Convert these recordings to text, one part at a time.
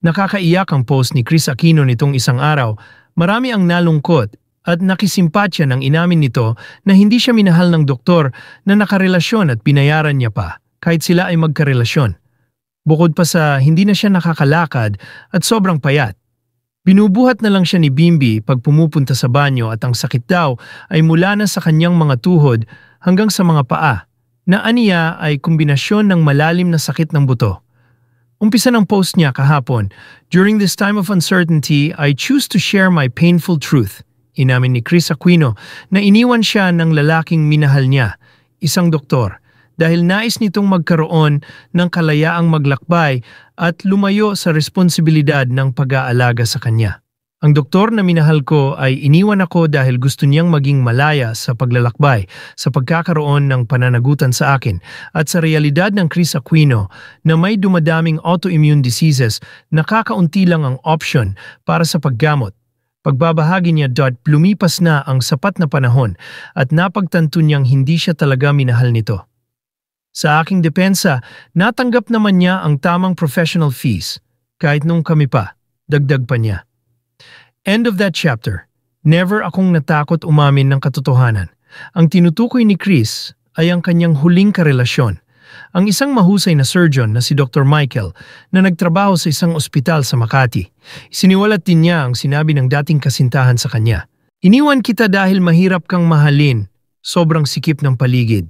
Nakakaiyak ang post ni Chris Aquino nitong isang araw. Marami ang nalungkot at nakisimpatya nang inamin nito na hindi siya minahal ng doktor na nakarelasyon at binayaran niya pa kahit sila ay magkarelasyon. Bukod pa sa hindi na siya nakakalakad at sobrang payat. Binubuhat na lang siya ni Bimbi pag pumupunta sa banyo at ang sakit daw ay mula na sa kanyang mga tuhod hanggang sa mga paa na aniya ay kombinasyon ng malalim na sakit ng buto. Umpisa ng post niya kahapon, "During this time of uncertainty, I choose to share my painful truth." Inamin ni Chris Aquino na iniwan siya ng lalaking minahal niya, isang doktor, dahil nais nitong magkaroon ng kalayaang maglakbay at lumayo sa responsibilidad ng pag-aalaga sa kanya. "Ang doktor na minahal ko ay iniwan ako dahil gusto niyang maging malaya sa paglalakbay, sa pagkakaroon ng pananagutan sa akin, at sa realidad ng Chris Aquino na may dumadaming autoimmune diseases, nakakaunti lang ang option para sa paggamot." Pagbabahagi niya, lumipas na ang sapat na panahon at napagtanto niyang hindi siya talaga minahal nito. "Sa aking depensa, natanggap naman niya ang tamang professional fees, kahit nung kami pa," dagdag pa niya. End of that chapter. Never akong natakot umamin ng katotohanan. Ang tinutukoy ni Chris ay ang kanyang huling karelasyon. Ang isang mahusay na surgeon na si Dr. Michael na nagtrabaho sa isang ospital sa Makati. Isiniwalat din niya ang sinabi ng dating kasintahan sa kanya. "Iniwan kita dahil mahirap kang mahalin, sobrang sikip ng paligid."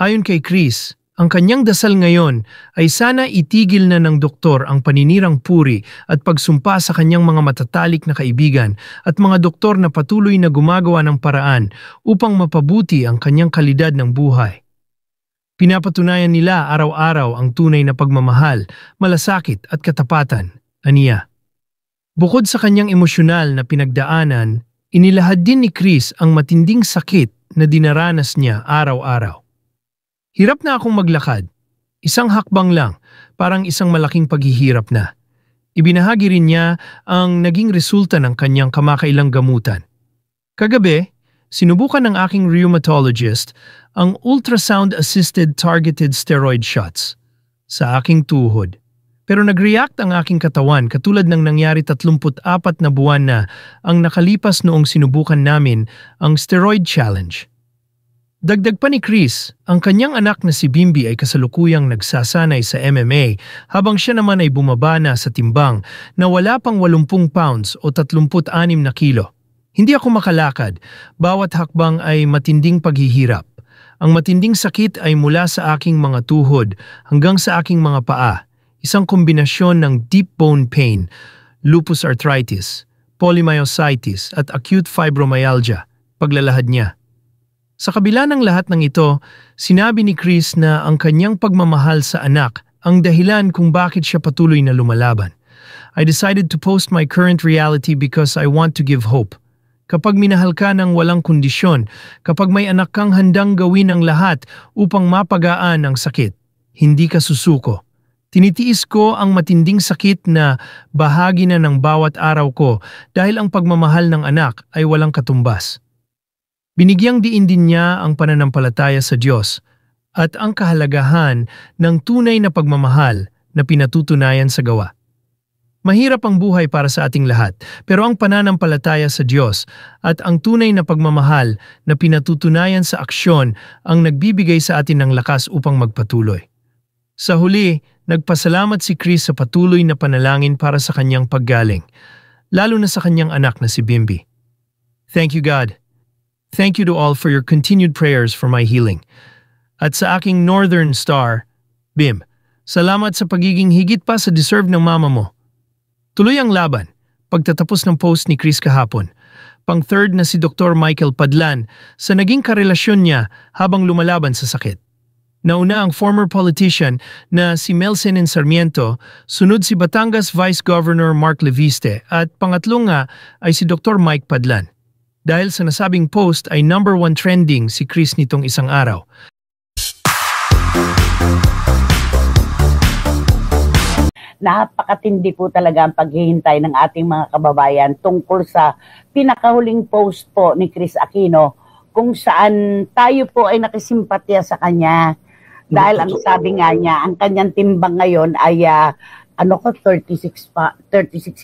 Ayon kay Chris, ang kanyang dasal ngayon ay sana itigil na ng doktor ang paninirang puri at pagsumpa sa kanyang mga matatalik na kaibigan at mga doktor na patuloy na gumagawa ng paraan upang mapabuti ang kanyang kalidad ng buhay. Pinapatunayan nila araw-araw ang tunay na pagmamahal, malasakit at katapatan, aniya. Bukod sa kanyang emosyonal na pinagdaanan, inilahad din ni Chris ang matinding sakit na dinaranas niya araw-araw. "Hirap na akong maglakad. Isang hakbang lang, parang isang malaking paghihirap na." Ibinahagi rin niya ang naging resulta ng kanyang kamakailang gamutan. "Kagabi, sinubukan ng aking rheumatologist ang ultrasound-assisted targeted steroid shots sa aking tuhod. Pero nag-react ang aking katawan katulad ng nangyari 34 na buwan na ang nakalipas noong sinubukan namin ang steroid challenge." Dagdag pa ni Chris, ang kanyang anak na si Bimbi ay kasalukuyang nagsasanay sa MMA habang siya naman ay bumaba na sa timbang na wala pang 80 pounds o 36 na kilo. "Hindi ako makalakad, bawat hakbang ay matinding paghihirap. Ang matinding sakit ay mula sa aking mga tuhod hanggang sa aking mga paa, isang kombinasyon ng deep bone pain, lupus arthritis, polymyositis at acute fibromyalgia," paglalahad niya. Sa kabila ng lahat ng ito, sinabi ni Chris na ang kanyang pagmamahal sa anak ang dahilan kung bakit siya patuloy na lumalaban. "I decided to post my current reality because I want to give hope. Kapag minahal ka ng walang kondisyon, kapag may anak kang handang gawin ang lahat upang mapagaan ang sakit, hindi ka susuko. Tinitiis ko ang matinding sakit na bahagi na ng bawat araw ko dahil ang pagmamahal ng anak ay walang katumbas." Binigyang diin din niya ang pananampalataya sa Diyos at ang kahalagahan ng tunay na pagmamahal na pinatutunayan sa gawa. "Mahirap ang buhay para sa ating lahat, pero ang pananampalataya sa Diyos at ang tunay na pagmamahal na pinatutunayan sa aksyon ang nagbibigay sa atin ng lakas upang magpatuloy." Sa huli, nagpasalamat si Chris sa patuloy na panalangin para sa kanyang paggaling, lalo na sa kanyang anak na si Bimbi. "Thank you, God. Thank you to all for your continued prayers for my healing. At sa aking Northern Star, Bim, salamat sa pagiging higit pa sa deserve ng mama mo." Tuloy ang laban, pagtatapos ng post ni Chris kahapon. Pang-third na si Dr. Michael Padlan sa naging karelasyon niya habang lumalaban sa sakit. Nauna ang former politician na si Melcenen Sarmiento, sunod si Batangas Vice Governor Mark Leviste at pangatlo nga ay si Dr. Mike Padlan. Dahil sa nasabing post ay #1 trending si Chris nitong isang araw. Napakatindi po talaga ang paghihintay ng ating mga kababayan tungkol sa pinakahuling post po ni Chris Aquino kung saan tayo po ay nakisimpatya sa kanya. Dahil ang sabi nga niya, ang kanyang timbang ngayon ay ano ko, 36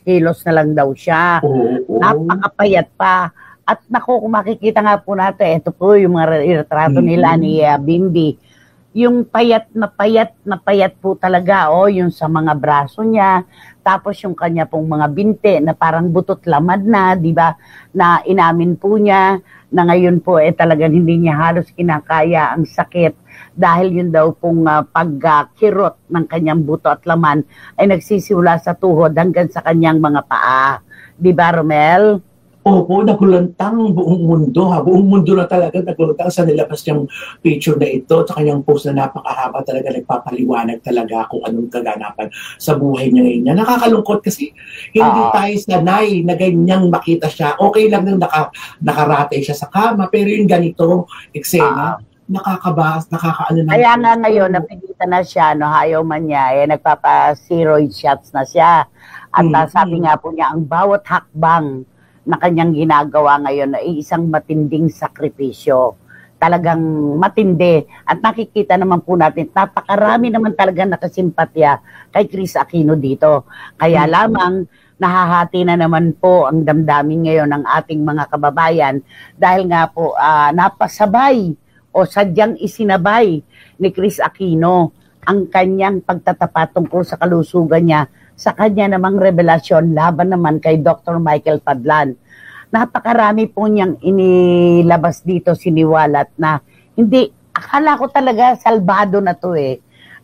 kilos na lang daw siya. Napakapayat pa. At naku, kung makikita nga po natin, ito po yung mga retrato nila ni Bimbi. Yung payat na payat po talaga, yung sa mga braso niya, tapos yung kanya pong mga binte na parang butot lamad na, di ba, na inamin po niya na ngayon po talagang hindi niya halos kinakaya ang sakit dahil yun daw pong pagkirot ng kanyang buto at laman ay nagsisimula sa tuhod hanggang sa kanyang mga paa. Di ba, Romel? Opo, nagulantang buong mundo. Buong mundo na talaga nagulantang sa nilabas niyang picture na ito sa kanyang post na napakahaba talaga, nagpapaliwanag talaga kung anong kaganapan sa buhay niya ngayon. Nakakalungkot kasi hindi tayo sanay na ganyang makita siya. Okay lang nang nakaratay siya sa kama, pero yung ganito, eksena, nakakaano na. Kaya nga ngayon, napilitan na siya, ayaw man niya, nagpapa-steroid shots na siya. At sabi nga po niya, ang bawat hakbang na kanyang ginagawa ngayon ay isang matinding sakripisyo. Talagang matindi. At nakikita naman po natin, napakarami naman talaga nakasimpatya kay Chris Aquino dito. Kaya lamang, nahahati na naman po ang damdamin ngayon ng ating mga kababayan dahil nga po napasabay o sadyang isinabay ni Chris Aquino ang kanyang pagtatapat tungkol sa kalusugan niya sa kanya namang revelasyon laban naman kay Dr. Michael Padlan. Napakarami po niyang inilabas dito, siniwalat na hindi, akala ko talaga salbado na to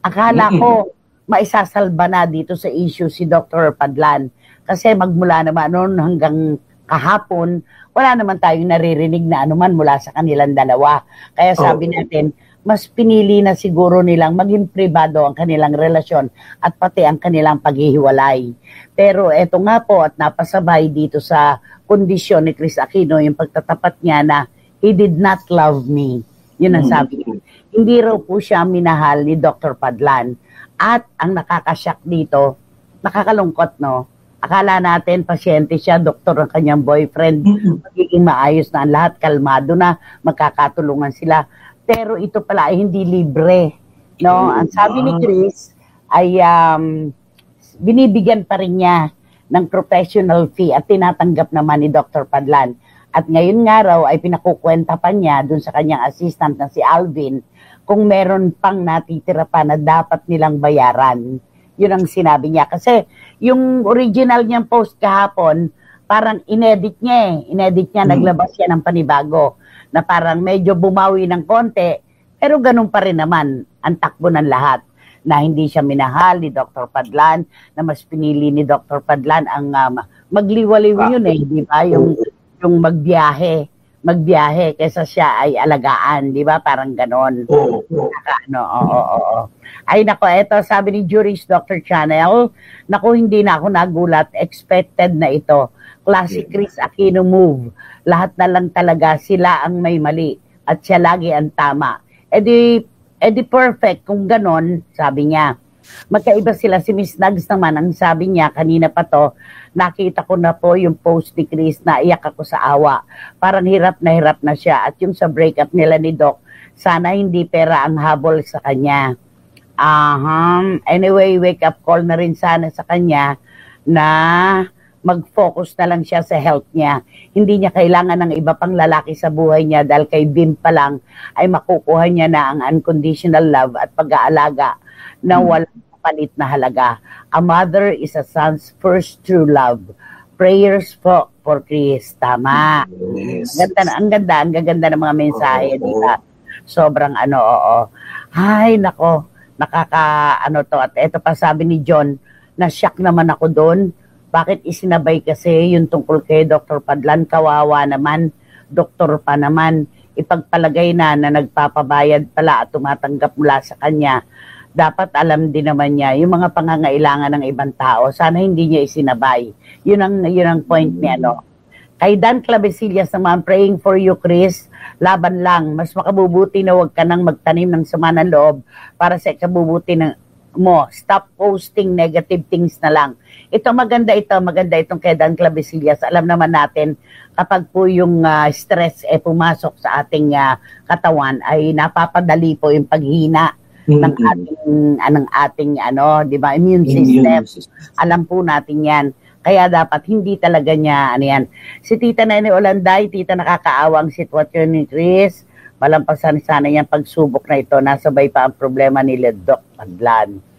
Akala ko maisasalba na dito sa issue si Dr. Padlan. Kasi magmula naman noon hanggang kahapon, wala naman tayong naririnig na anuman mula sa kanilang dalawa. Kaya sabi natin, mas pinili na siguro nilang maging pribado ang kanilang relasyon at pati ang kanilang paghihiwalay. Pero eto nga po at napasabay dito sa kondisyon ni Chris Aquino yung pagtatapat niya na he did not love me. Yun ang sabi niya. Hindi raw po siya minahal ni Dr. Padlan. At ang nakakasyak dito, nakakalungkot akala natin pasyente siya, doktor ang kanyang boyfriend, magiging maayos na ang lahat, kalmado na, magkakatulungan sila. Pero ito pala ay hindi libre. Ang sabi ni Chris ay binibigyan pa rin niya ng professional fee at tinatanggap naman ni Dr. Padlan. At ngayon nga raw ay pinakukwenta pa niya dun sa kanyang assistant na si Alvin kung meron pang natitira pa na dapat nilang bayaran. Yun ang sinabi niya. Kasi yung original niyang post kahapon, parang inedit niya Inedit niya, naglabas siya ng panibago na parang medyo bumawi ng konti, pero ganun pa rin naman ang takbo ng lahat. Na hindi siya minahal ni Dr. Padlan, na mas pinili ni Dr. Padlan ang magliwaliw yun di ba? Yung magbiyahe kaysa siya ay alagaan, di ba? Parang ganon. Ay nako, eto sabi ni Juris Dr. Channel, nako hindi na ako nagulat, expected na ito. Classic Chris Aquino move. Lahat na lang talaga sila ang may mali at siya lagi ang tama. Edi perfect kung ganon, sabi niya. Magkaiba sila. Si Miss Nugs naman, ang sabi niya, kanina pa to, nakita ko na po yung post ni Chris na iyak ako sa awa. Parang hirap na siya. At yung sa breakup nila ni Doc, sana hindi pera ang habol sa kanya. Anyway, wake up call na rin sana sa kanya na mag-focus na lang siya sa health niya. Hindi niya kailangan ng iba pang lalaki sa buhay niya dahil kay Bim pa lang ay makukuha niya na ang unconditional love at pag-aalaga na walang palit na halaga. A mother is a son's first true love. Prayers for Chris. Tama. Yes. Ang gaganda ng mga mensahe dito. Sobrang Ay, nako. To. At ito pa sabi ni John, na-shock naman ako doon. Bakit isinabay kasi yung tungkol kay Dr. Padlan? Kawawa naman, doktor pa naman. Ipagpalagay na nagpapabayad pala at tumatanggap mula sa kanya. Dapat alam din naman niya yung mga pangangailangan ng ibang tao. Sana hindi niya isinabay. Yun ang point niya, Kay Dan Clavesillas naman, praying for you, Chris. Laban lang. Mas makabubuti na huwag ka nang magtanim ng sama ng loob para sa ikabubuti mo. Stop posting negative things na lang. Maganda itong kay Dan Clavesillas. Alam naman natin, kapag po yung stress pumasok sa ating katawan, ay napapadali po yung paghina ng ating ano, 'di ba, immune system. Alam po natin 'yan. Kaya dapat hindi talaga niya ano yan. Si Tita Nene Olanday, tita, nakakaawang sitwasyon ni Chris. Malampasan sana yung pagsubok na ito. Nasabay pa ang problema ni Doc Adlan.